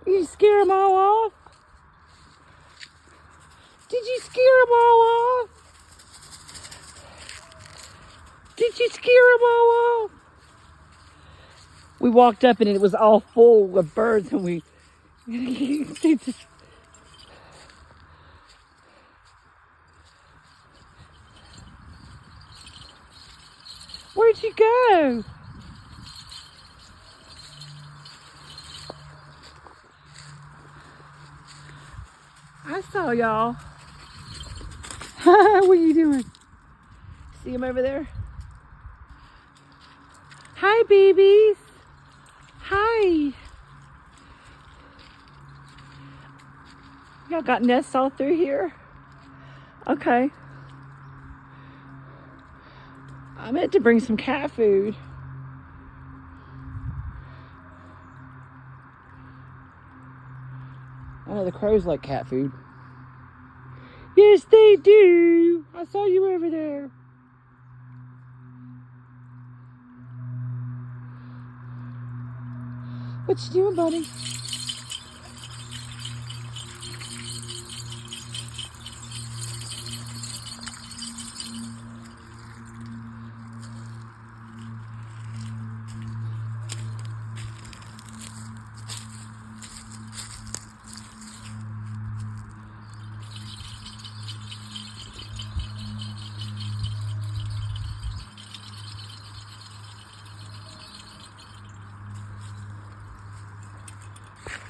You scare them all off? Did you scare them all off? Did you scare them all off? We walked up and it was all full of birds and we just, where'd you go? I saw y'all. What are you doing? See him over there? Hi, babies. Hi. Y'all got nests all through here? Okay. I meant to bring some cat food. I know the crows like cat food. Yes, they do. I saw you over there. What you doing, buddy?